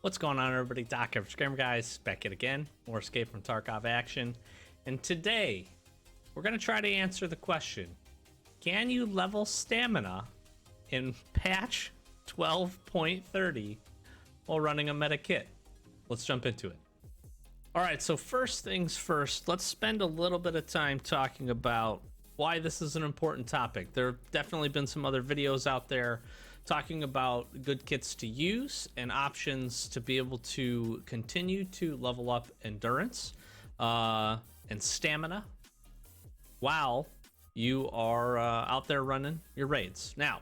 What's going on, everybody? Doc Average Gamer Guys back at again. More Escape from Tarkov action. And today, we're going to try to answer the question, can you level stamina in patch 12.30 while running a meta kit? Let's jump into it. Alright, so first things first, let's spend a little bit of time talking about why this is an important topic. There have definitely been some other videos out there talking about good kits to use and options to be able to continue to level up endurance and stamina while you are out there running your raids. Now,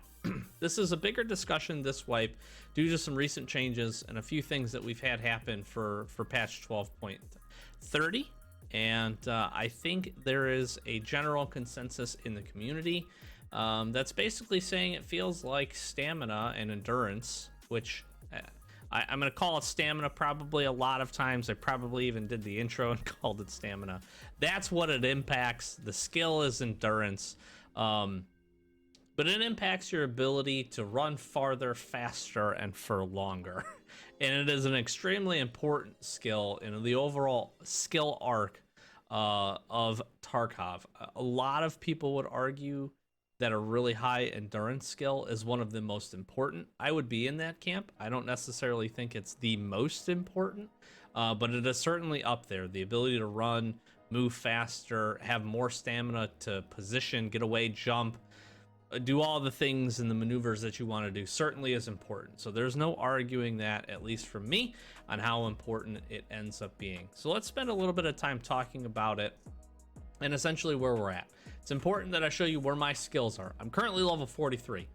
this is a bigger discussion this wipe due to some recent changes and a few things that we've had happen for patch 12.30. And I think there is a general consensus in the community that's basically saying it feels like stamina and endurance, which I'm going to call it stamina probably a lot of times. I probably even did the intro and called it stamina. That's what it impacts. The skill is endurance, but it impacts your ability to run farther, faster, and for longer. And it is an extremely important skill in the overall skill arc of Tarkov. A lot of people would argue that a really high endurance skill is one of the most important. I would be in that camp. I don't necessarily think it's the most important, but it is certainly up there. The ability to run, move faster, have more stamina to position, get away, jump, do all the things and the maneuvers that you want to do certainly is important. So there's no arguing that, at least from me, on how important it ends up being. So let's spend a little bit of time talking about it and essentially where we're at. It's important that I show you where my skills are. I'm currently level 43,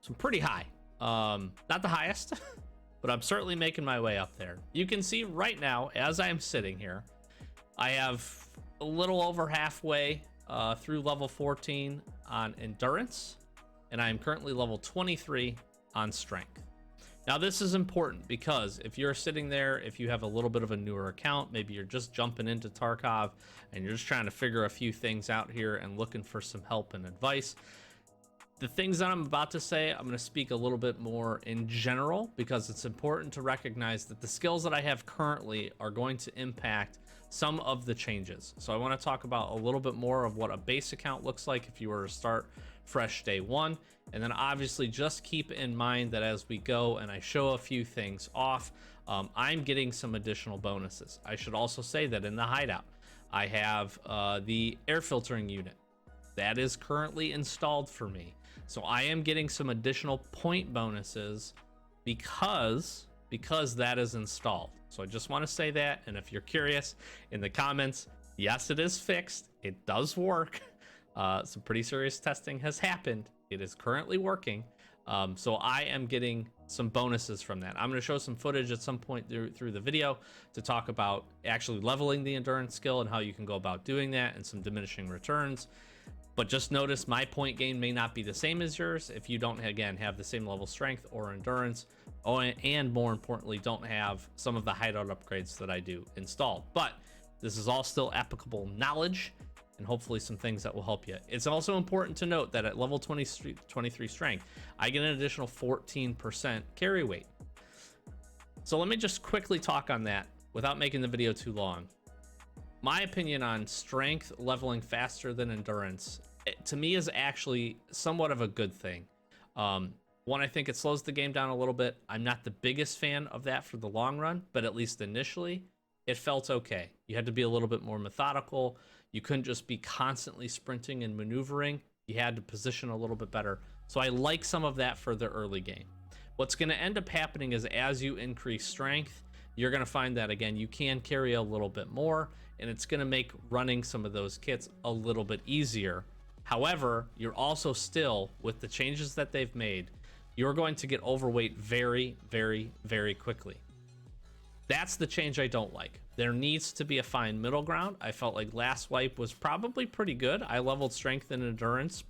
so I'm pretty high. Not the highest, but I'm certainly making my way up there. You can see right now, as I'm sitting here, I have a little over halfway through level 14 on endurance, and I am currently level 23 on strength. Now this is important because if you're sitting there, if you have a little bit of a newer account, maybe you're just jumping into Tarkov and you're just trying to figure a few things out here and looking for some help and advice, the things that I'm about to say, I'm going to speak a little bit more in general because it's important to recognize that the skills that I have currently are going to impact some of the changes. So I want to talk about a little bit more of what a base account looks like if you were to start fresh day one, and then obviously just keep in mind that as we go and I show a few things off, I'm getting some additional bonuses. I should also say that in the hideout I have the air filtering unit that is currently installed for me, so I am getting some additional point bonuses because that is installed. So I just want to say that, and if you're curious, in the comments, yes, it is fixed, it does work. Some pretty serious testing has happened. It is currently working. So I am getting some bonuses from that. I'm going to show some footage at some point through the video to talk about actually leveling the endurance skill and how you can go about doing that and some diminishing returns. But just notice my point gain may not be the same as yours if you don't, again, have the same level strength or endurance. Oh, and more importantly, don't have some of the hideout upgrades that I do installed. But this is all still applicable knowledge and hopefully some things that will help you. It's also important to note that at level 23 strength, I get an additional 14% carry weight. So let me just quickly talk on that without making the video too long. My opinion on strength leveling faster than endurance, to me, is actually somewhat of a good thing. One, I think it slows the game down a little bit. I'm not the biggest fan of that for the long run, but at least initially, it felt okay. You had to be a little bit more methodical. You couldn't just be constantly sprinting and maneuvering. You had to position a little bit better. So I like some of that for the early game. What's going to end up happening is as you increase strength, you're going to find that, again, you can carry a little bit more, and it's going to make running some of those kits a little bit easier. However, you're also still, with the changes that they've made, you're going to get overweight very, very, very quickly. That's the change I don't like. There needs to be a fine middle ground. I felt like last wipe was probably pretty good. I leveled strength and endurance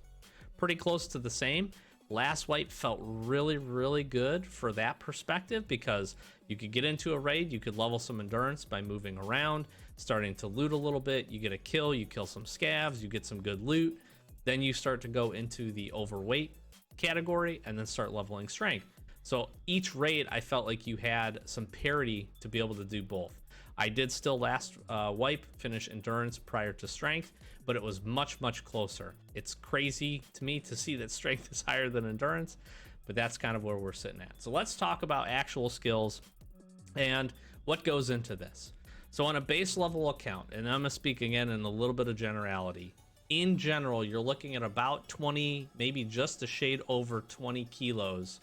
pretty close to the same. Last wipe felt really, really good for that perspective because you could get into a raid, you could level some endurance by moving around, starting to loot a little bit, you get a kill, you kill some scavs, you get some good loot, then you start to go into the overweight category and then start leveling strength. So each raid, I felt like you had some parity to be able to do both. I did still last wipe finish endurance prior to strength, but it was much, much closer. It's crazy to me to see that strength is higher than endurance, but that's kind of where we're sitting at. So let's talk about actual skills and what goes into this. So on a base level account, and I'm gonna speak again in a little bit of generality, in general, you're looking at about 20, maybe just a shade over 20 kilos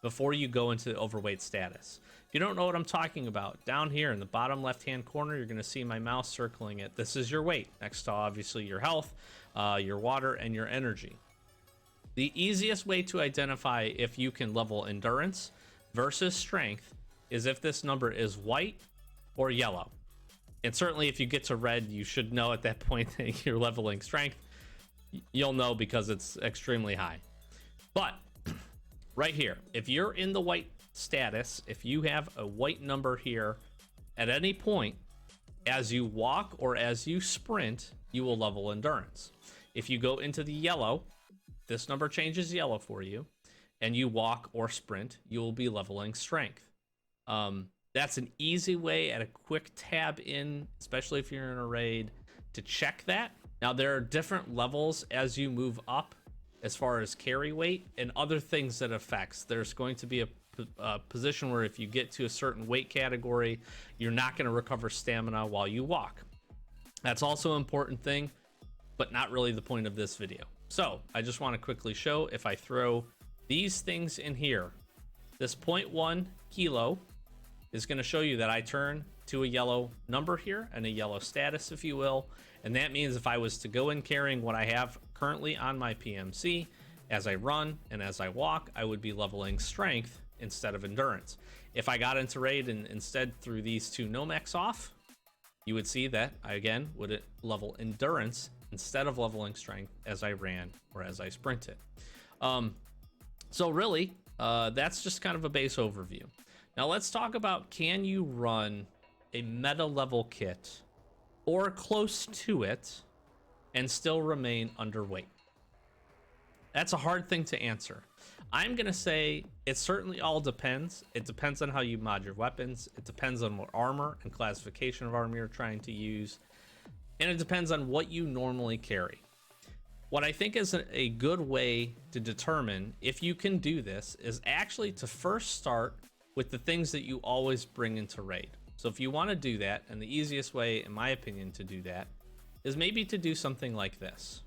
before you go into the overweight status. If you don't know what I'm talking about, down here in the bottom left-hand corner, you're gonna see my mouse circling it. This is your weight, next to obviously your health, your water, and your energy. The easiest way to identify if you can level endurance versus strength is if this number is white or yellow. And certainly if you get to red, you should know at that point that you're leveling strength. You'll know because it's extremely high. But right here, if you're in the white status, if you have a white number here at any point, as you walk or as you sprint, you will level endurance. If you go into the yellow, this number changes yellow for you, and you walk or sprint, you will be leveling strength. That's an easy way at a quick tab in, especially if you're in a raid, to check that. Now, there are different levels as you move up as far as carry weight and other things that affects. There's going to be a position where if you get to a certain weight category, you're not going to recover stamina while you walk. That's also an important thing, but not really the point of this video. So I just want to quickly show, if I throw these things in here, this 0.1 kilo is going to show you that I turn to a yellow number here and a yellow status, if you will. And that means if I was to go in carrying what I have currently on my PMC, as I run and as I walk, I would be leveling strength instead of endurance. If I got into raid and instead threw these two Nomex off, you would see that I again would level endurance instead of leveling strength as I ran or as I sprinted. So really, that's just kind of a base overview. Now let's talk about, can you run a meta level kit or close to it and still remain underweight? That's a hard thing to answer. I'm gonna say it certainly all depends. It depends on how you mod your weapons. It depends on what armor and classification of armor you're trying to use. And it depends on what you normally carry. What I think is a good way to determine if you can do this is actually to first start with the things that you always bring into raid. So if you want to do that, and the easiest way, in my opinion, to do that is maybe to do something like this.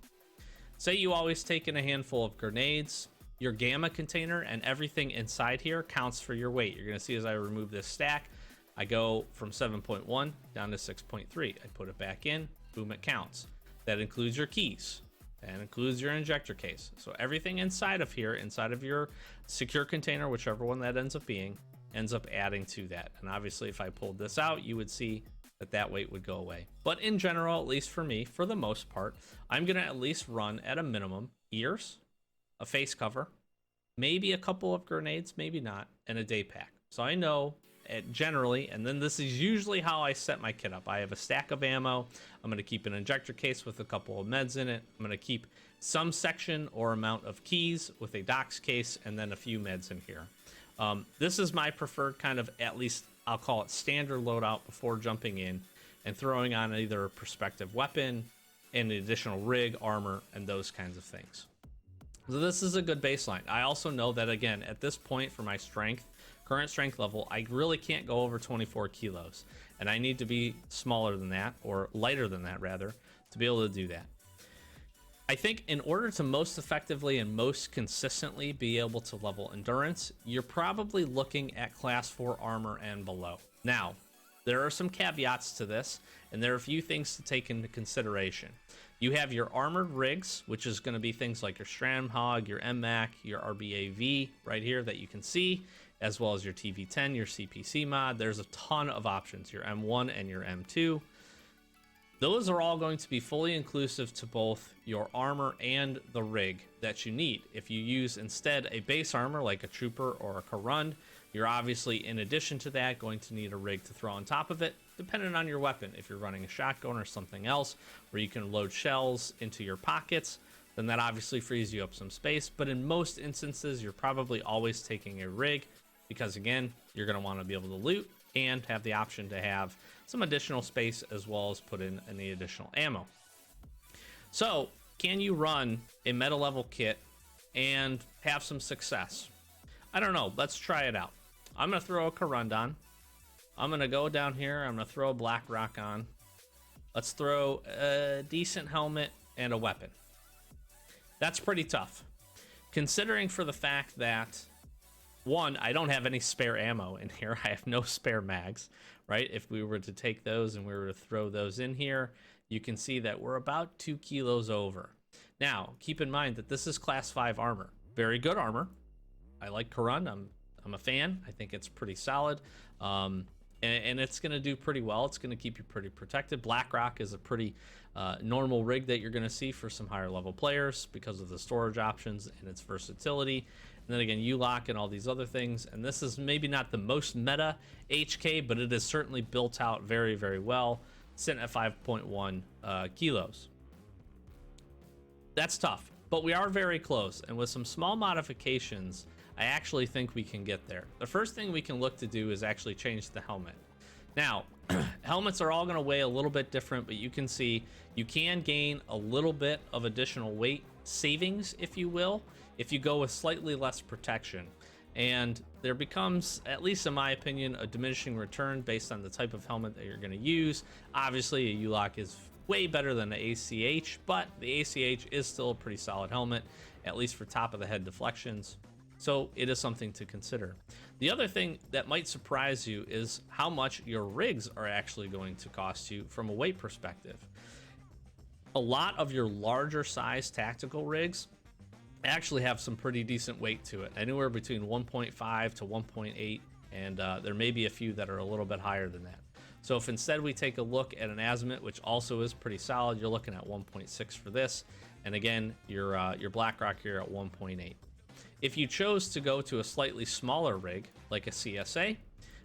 Say you always take in a handful of grenades, your gamma container and everything inside here counts for your weight. You're going to see as I remove this stack, I go from 7.1 down to 6.3. I put it back in, boom, it counts. That includes your keys. That includes your injector case. So everything inside of here, inside of your secure container, whichever one that ends up being, ends up adding to that. And obviously if I pulled this out, you would see that that weight would go away. But in general, at least for me, for the most part, I'm gonna at least run at a minimum ears, a face cover, maybe a couple of grenades, maybe not, and a day pack. So I know generally, and then this is usually how I set my kit up. I have a stack of ammo. I'm gonna keep an injector case with a couple of meds in it. I'm gonna keep some section or amount of keys with a docs case and then a few meds in here. This is my preferred kind of, at least I'll call it standard loadout before jumping in and throwing on either a perspective weapon, and an additional rig, armor, and those kinds of things. So this is a good baseline. I also know that, again, at this point for my strength, current strength level, I really can't go over 24 kilos. And I need to be smaller than that, or lighter than that rather, to be able to do that. I think in order to most effectively and most consistently be able to level endurance, you're probably looking at class 4 armor and below. Now, there are some caveats to this, and there are a few things to take into consideration. You have your armored rigs, which is going to be things like your Stramhog, your MMAC, your RBAV right here that you can see, as well as your TV10, your CPC mod. There's a ton of options, your M1 and your M2. Those are all going to be fully inclusive to both your armor and the rig that you need. If you use instead a base armor like a Trooper or a Karund, you're obviously, in addition to that, going to need a rig to throw on top of it, depending on your weapon. If you're running a shotgun or something else where you can load shells into your pockets, then that obviously frees you up some space. But in most instances, you're probably always taking a rig because, again, you're going to want to be able to loot and have the option to have some additional space as well as put in any additional ammo. So, can you run a meta level kit and have some success? I don't know. Let's try it out. I'm going to throw a Karundon. I'm going to go down here. I'm going to throw a Black Rock on. Let's throw a decent helmet and a weapon. That's pretty tough. Considering for the fact that, one, I don't have any spare ammo in here. I have no spare mags, right? If we were to take those and we were to throw those in here, you can see that we're about 2 kilos over. Now, keep in mind that this is class 5 armor. Very good armor. I like Karun. I'm a fan. I think it's pretty solid. And it's going to do pretty well. It's going to keep you pretty protected. BlackRock is a pretty normal rig that you're going to see for some higher level players because of the storage options and its versatility. And then again, U-Lock and all these other things. And this is maybe not the most meta HK, but it is certainly built out very, very well. Sitting at 5.1 kilos. That's tough, but we are very close. And with some small modifications, I actually think we can get there. The first thing we can look to do is actually change the helmet. Now, helmets are all going to weigh a little bit different, but you can see you can gain a little bit of additional weight savings, if you will, if you go with slightly less protection. And there becomes, at least in my opinion, a diminishing return based on the type of helmet that you're going to use. Obviously, a U-Lock is way better than an ACH, but the ACH is still a pretty solid helmet, at least for top of the head deflections. So it is something to consider. The other thing that might surprise you is how much your rigs are actually going to cost you from a weight perspective. A lot of your larger size tactical rigs actually have some pretty decent weight to it, anywhere between 1.5 to 1.8, and there may be a few that are a little bit higher than that. So if instead we take a look at an Azimuth, which also is pretty solid, you're looking at 1.6 for this, and again, your BlackRock here at 1.8. If you chose to go to a slightly smaller rig, like a CSA,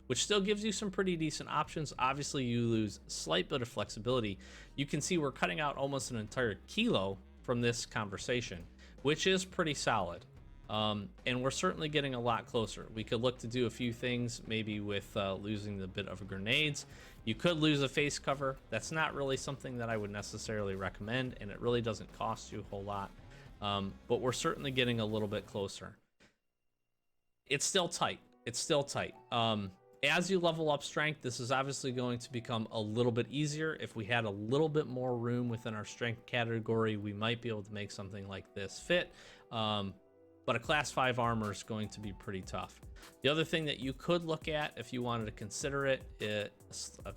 which still gives you some pretty decent options, obviously you lose a slight bit of flexibility. You can see we're cutting out almost an entire kilo from this conversation, which is pretty solid. And we're certainly getting a lot closer. We could look to do a few things, maybe with losing the bit of grenades. You could lose a face cover. That's not really something that I would necessarily recommend, and it really doesn't cost you a whole lot. But we're certainly getting a little bit closer. It's still tight. It's still tight. As you level up strength, this is obviously going to become a little bit easier. If we had a little bit more room within our strength category, we might be able to make something like this fit. But a class 5 armor is going to be pretty tough. The other thing that you could look at if you wanted to consider it, a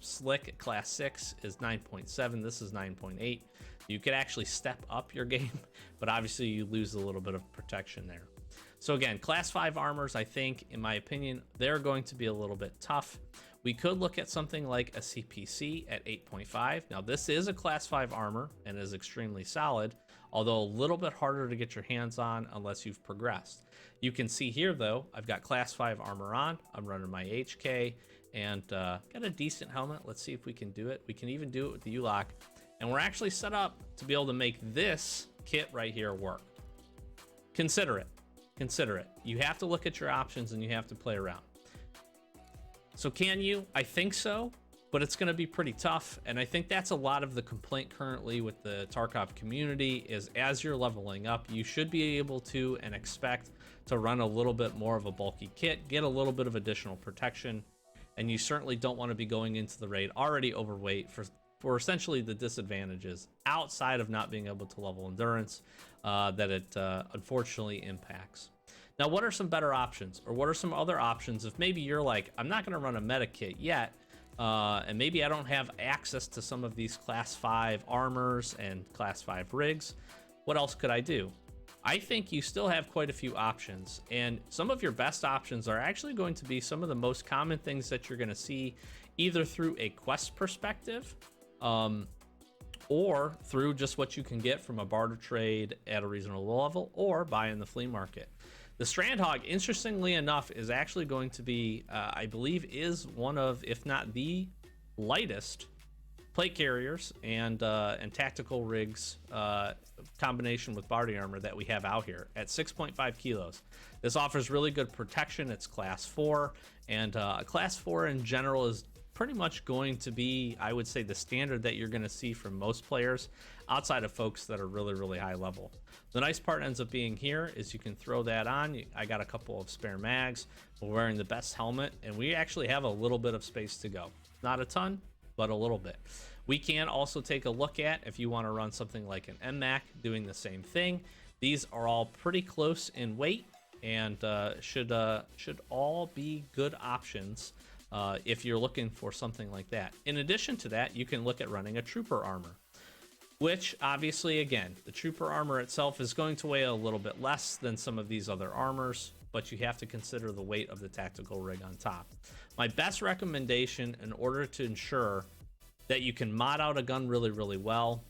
slick at class 6 is 9.7. This is 9.8. You could actually step up your game, but obviously you lose a little bit of protection there. So again, class 5 armors, I think, in my opinion, they're going to be a little bit tough. We could look at something like a CPC at 8.5. Now, this is a class 5 armor and is extremely solid, although a little bit harder to get your hands on unless you've progressed. You can see here, though, I've got class 5 armor on. I'm running my HK and got a decent helmet. Let's see if we can do it. We can even do it with the U-Lock. And we're actually set up to be able to make this kit right here work. Consider it. Consider it. You have to look at your options and you have to play around. So can you? I think so, but it's going to be pretty tough. And I think that's a lot of the complaint currently with the Tarkov community is as you're leveling up, you should be able to and expect to run a little bit more of a bulky kit, get a little bit of additional protection. And you certainly don't want to be going into the raid already overweight for essentially the disadvantages outside of not being able to level endurance that it unfortunately impacts. Now, what are some better options, or what are some other options if maybe you're like, I'm not going to run a meta kit yet, and maybe I don't have access to some of these class 5 armors and class 5 rigs. What else could I do? I think you still have quite a few options, and some of your best options are actually going to be some of the most common things that you're going to see either through a quest perspective, or through just what you can get from a barter trade at a reasonable level, or buy in the flea market. The Strandhog, interestingly enough, is actually going to be, I believe, is one of, if not the lightest plate carriers and tactical rigs combination with body armor that we have out here at 6.5 kilos. This offers really good protection. It's class 4, and class 4 in general is pretty much going to be, I would say, the standard that you're going to see from most players outside of folks that are really, really high level. The nice part ends up being here is you can throw that on. I got a couple of spare mags. We're wearing the best helmet, and we actually have a little bit of space to go. Not a ton, but a little bit. We can also take a look at if you want to run something like an MMAC doing the same thing. These are all pretty close in weight and should all be good options if you're looking for something like that. In addition to that, you can look at running a trooper armor, which obviously, again, the trooper armor itself is going to weigh a little bit less than some of these other armors, but you have to consider the weight of the tactical rig on top. My best recommendation in order to ensure that you can mod out a gun really, really well,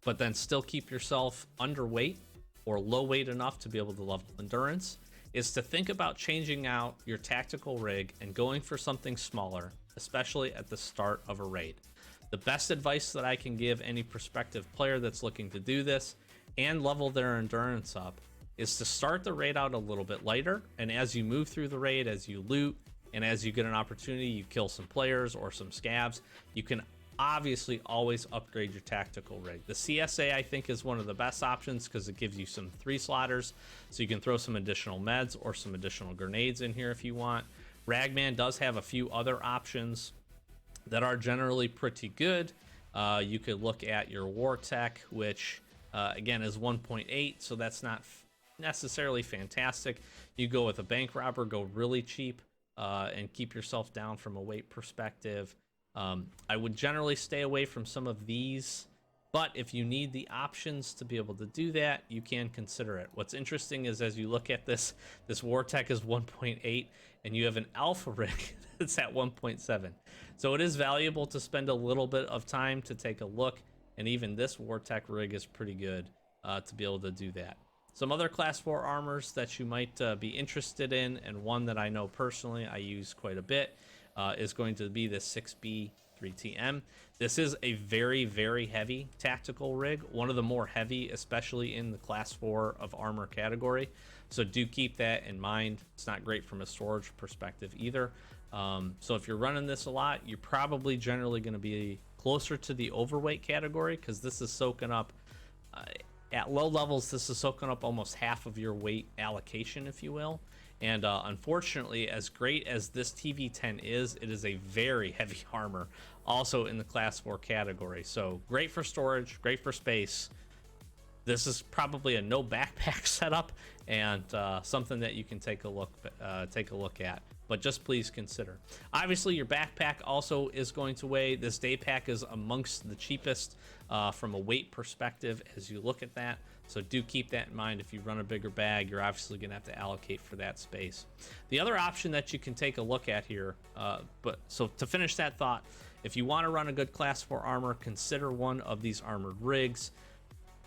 but then still keep yourself underweight or low weight enough to be able to level endurance, is to think about changing out your tactical rig and going for something smaller, especially at the start of a raid. The best advice that I can give any prospective player that's looking to do this and level their endurance up is to start the raid out a little bit lighter, and as you move through the raid, as you loot, and as you get an opportunity, you kill some players or some scavs, you can obviously always upgrade your tactical rig. The CSA, I think, is one of the best options because it gives you some 3-slotters, so you can throw some additional meds or some additional grenades in here if you want. Ragman does have a few other options that are generally pretty good. You could look at your War Tech, which again is 1.8, so that's not necessarily fantastic. You go with a bank robber, go really cheap, and keep yourself down from a weight perspective. I would generally stay away from some of these, but if you need the options to be able to do that, you can consider it. What's interesting is as you look at this War Tech is 1.8, and you have an Alpha rig that's at 1.7. So it is valuable to spend a little bit of time to take a look, and even this War Tech rig is pretty good to be able to do that. Some other class 4 armors that you might be interested in, and one that I know personally I use quite a bit, is going to be the 6B 3TM. This is a very, very heavy tactical rig, one of the more heavy, especially in the class 4 of armor category. So do keep that in mind. It's not great from a storage perspective either. So if you're running this a lot, you're probably generally going to be closer to the overweight category, because this is soaking up at low levels, this is soaking up almost half of your weight allocation, if you will. And unfortunately, as great as this TV10 is, it is a very heavy armor, also in the class 4 category. So great for storage, great for space. This is probably a no backpack setup, and something that you can take a look at. But just please consider. Obviously, your backpack also is going to weigh. This day pack is amongst the cheapest from a weight perspective as you look at that. So do keep that in mind. If you run a bigger bag, you're obviously going to have to allocate for that space. The other option that you can take a look at here, so to finish that thought, if you want to run a good class 4 armor, consider one of these armored rigs.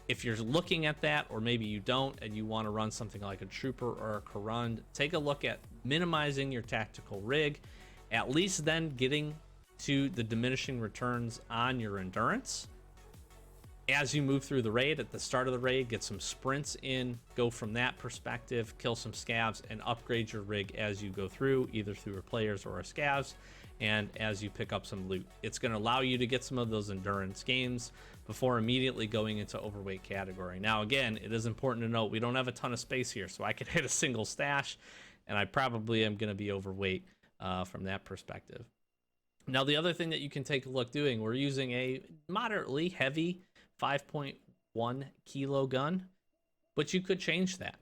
If you're looking at that, or maybe you don't, and you want to run something like a trooper or a Karund, take a look at minimizing your tactical rig, at least then getting to the diminishing returns on your endurance. As you move through the raid, at the start of the raid, get some sprints in, go from that perspective, kill some scavs, and upgrade your rig as you go through, either through your players or scavs, and as you pick up some loot. It's going to allow you to get some of those endurance gains before immediately going into overweight category. Now, again, it is important to note we don't have a ton of space here, so I could hit a single stash, and I probably am going to be overweight from that perspective. Now, the other thing that you can take a look doing, we're using a moderately heavy 5.1 kilo gun, but you could change that.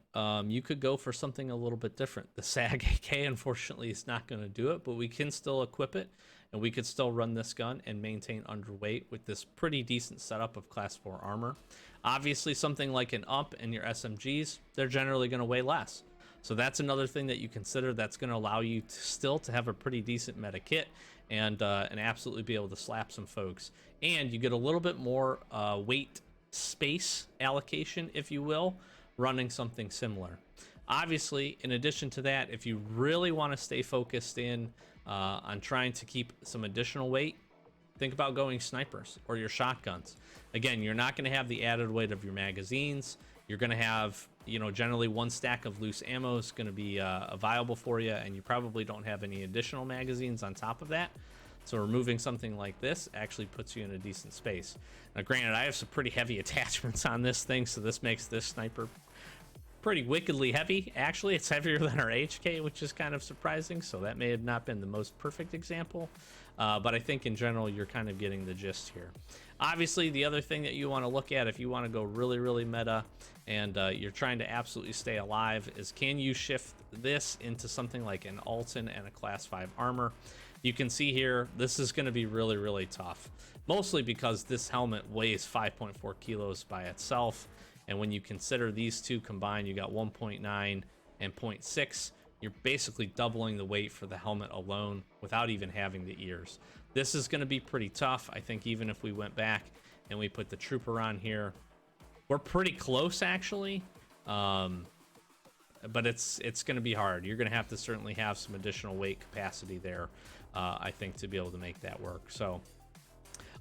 You could go for something a little bit different. The SAG AK, unfortunately, is not going to do it, but we can still equip it, and we could still run this gun and maintain underweight with this pretty decent setup of class 4 armor. Obviously, something like an UMP and your SMGs, they're generally going to weigh less. So that's another thing that you consider that's going to allow you to still to have a pretty decent meta kit and absolutely be able to slap some folks. And you get a little bit more weight space allocation, if you will, running something similar. Obviously, in addition to that, if you really want to stay focused in on trying to keep some additional weight, Think about going snipers or your shotguns. Again, you're not going to have the added weight of your magazines. You're going to have, you know, generally one stack of loose ammo is going to be viable for you, and you probably don't have any additional magazines on top of that. So removing something like this actually puts you in a decent space. Now, granted, I have some pretty heavy attachments on this thing, so this makes this sniper pretty wickedly heavy. Actually, it's heavier than our HK, which is kind of surprising, so that may have not been the most perfect example. But I think in general, you're kind of getting the gist here. Obviously, the other thing that you want to look at if you want to go really, really meta and you're trying to absolutely stay alive is, can you shift this into something like an Alton and a class 5 armor? You can see here, this is going to be really, really tough, mostly because this helmet weighs 5.4 kilos by itself. And when you consider these two combined, you got 1.9 and 0.6. You're basically doubling the weight for the helmet alone without even having the ears. This is going to be pretty tough. I think even if we went back and we put the trooper on here, we're pretty close actually. But it's going to be hard. You're going to have to certainly have some additional weight capacity there, I think, to be able to make that work. So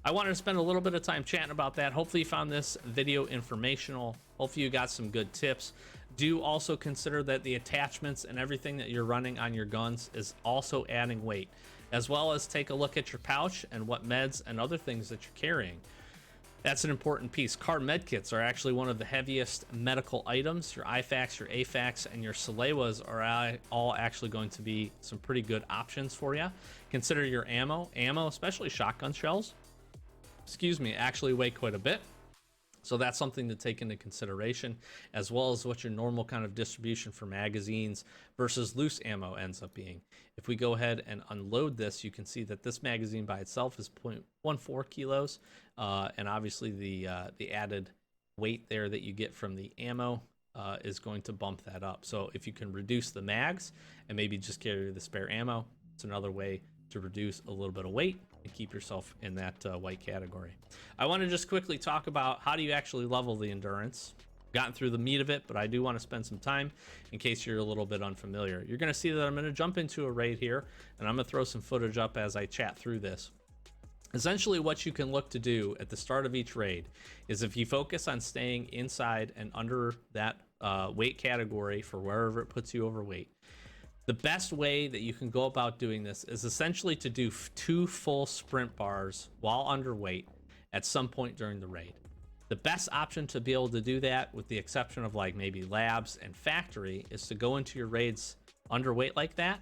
I wanted to spend a little bit of time chatting about that. Hopefully you found this video informational. Hopefully you got some good tips. Do also consider that the attachments and everything that you're running on your guns is also adding weight, as well as take a look at your pouch and what meds and other things that you're carrying. That's an important piece. Car med kits are actually one of the heaviest medical items. Your IFAKs, your AFAKs, and your Salewas are all actually going to be some pretty good options for you. Consider your ammo, especially shotgun shells, actually weigh quite a bit. So that's something to take into consideration, as well as what your normal kind of distribution for magazines versus loose ammo ends up being. If we go ahead and unload this, you can see that this magazine by itself is 0.14 kilos. And obviously the added weight there that you get from the ammo is going to bump that up. So if you can reduce the mags and maybe just carry the spare ammo, it's another way to reduce a little bit of weight and keep yourself in that white category. I want to just quickly talk about how do you actually level the endurance. Gotten through the meat of it, but I do want to spend some time in case you're a little bit unfamiliar. You're going to see that I'm going to jump into a raid here, and I'm going to throw some footage up as I chat through this. Essentially, what you can look to do at the start of each raid is, if you focus on staying inside and under that weight category for wherever it puts you overweight, the best way that you can go about doing this is essentially to do 2 full sprint bars while underweight at some point during the raid. The best option to be able to do that, with the exception of like maybe labs and factory, is to go into your raids underweight like that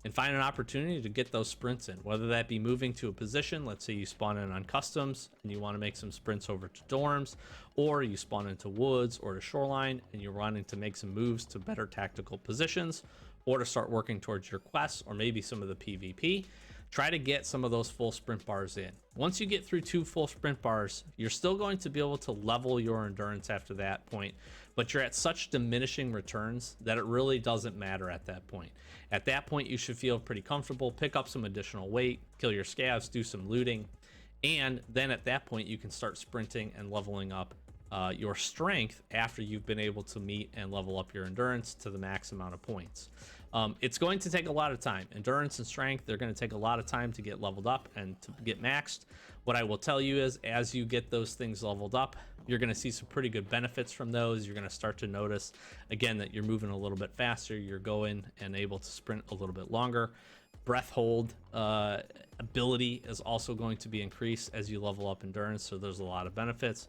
and find an opportunity to get those sprints in, whether that be moving to a position. Let's say you spawn in on customs and you want to make some sprints over to dorms, or you spawn into woods or to shoreline and you're wanting to make some moves to better tactical positions, or to start working towards your quests or maybe some of the PvP. Try to get some of those full sprint bars in. Once you get through 2 full sprint bars, you're still going to be able to level your endurance after that point, but you're at such diminishing returns that it really doesn't matter at that point. At that point, you should feel pretty comfortable, pick up some additional weight, kill your scavs, do some looting, and then at that point, you can start sprinting and leveling up your strength after you've been able to meet and level up your endurance to the max amount of points. It's going to take a lot of time. Endurance and strength, they're going to take a lot of time to get leveled up and to get maxed. What I will tell you is, as you get those things leveled up, you're going to see some pretty good benefits from those. You're going to start to notice, again, that you're moving a little bit faster. You're going and able to sprint a little bit longer. Breath hold ability is also going to be increased as you level up endurance, so there's a lot of benefits.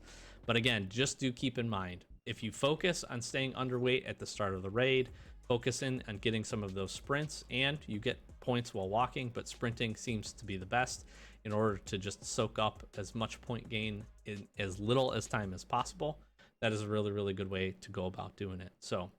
But again, just do keep in mind, if you focus on staying underweight at the start of the raid, focus in on getting some of those sprints, and you get points while walking, but sprinting seems to be the best in order to just soak up as much point gain in as little as time as possible. That is a really, really good way to go about doing it. So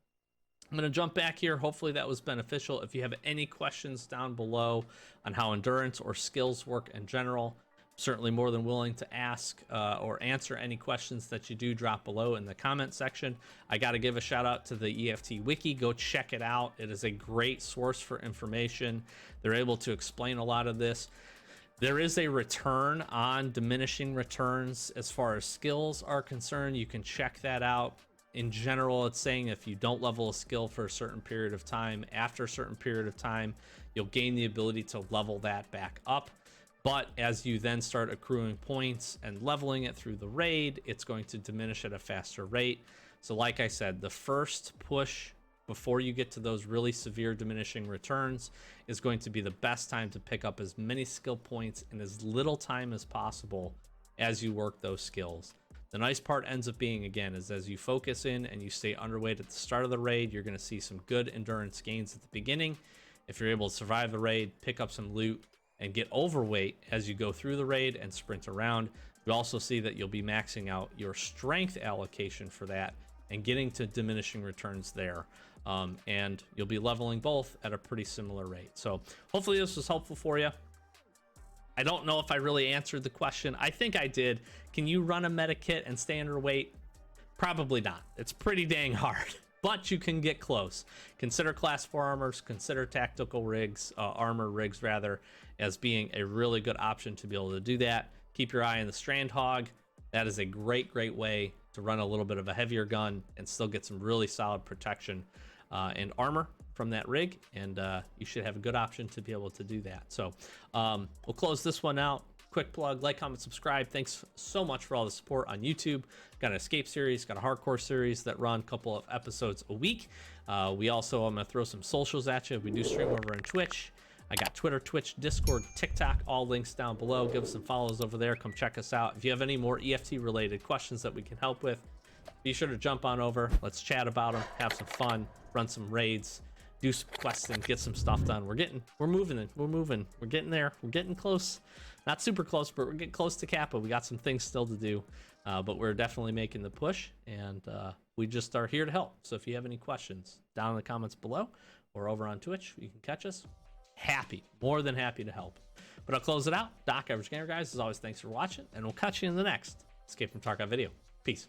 I'm going to jump back here. Hopefully that was beneficial. If you have any questions down below on how endurance or skills work in general, certainly more than willing to ask or answer any questions that you do drop below in the comment section. I got to give a shout out to the EFT Wiki. Go check it out. It is a great source for information. They're able to explain a lot of this. There is a return on diminishing returns as far as skills are concerned. You can check that out. In general, it's saying if you don't level a skill for a certain period of time, after a certain period of time, you'll gain the ability to level that back up. But as you then start accruing points and leveling it through the raid, it's going to diminish at a faster rate. So like I said, the first push before you get to those really severe diminishing returns is going to be the best time to pick up as many skill points in as little time as possible as you work those skills. The nice part ends up being, again, is as you focus in and you stay underweight at the start of the raid, you're going to see some good endurance gains at the beginning. If you're able to survive the raid, pick up some loot, and get overweight as you go through the raid and sprint around, you also see that you'll be maxing out your strength allocation for that and getting to diminishing returns there. And you'll be leveling both at a pretty similar rate. So hopefully this was helpful for you. I don't know if I really answered the question. I think I did. Can you run a meta kit and stay underweight? Probably not. It's pretty dang hard, but you can get close. Consider class 4 armors, consider tactical rigs, armor rigs rather, as being a really good option to be able to do that. Keep your eye on the Strand Hog. That is a great way to run a little bit of a heavier gun and still get some really solid protection and armor from that rig, and you should have a good option to be able to do that. So we'll close this one out. Quick plug: like, comment, subscribe. Thanks so much for all the support on YouTube. Got an escape series, got a hardcore series that run a couple of episodes a week. We also, I'm gonna throw some socials at you. We do stream over on Twitch. I got Twitter, Twitch, Discord, TikTok, all links down below. Give us some follows over there. Come check us out. If you have any more EFT related questions that we can help with, be sure to jump on over. Let's chat about them, have some fun, run some raids, do some questing, get some stuff done. We're moving, we're getting there. We're getting close. Not super close, but we're getting close to Kappa. We got some things still to do, but we're definitely making the push, and we just are here to help. So if you have any questions, down in the comments below or over on Twitch, you can catch us. More than happy to help. But I'll close it out. Doc, Average Gamer, guys, as always, thanks for watching, and we'll catch you in the next Escape from Tarkov video. Peace.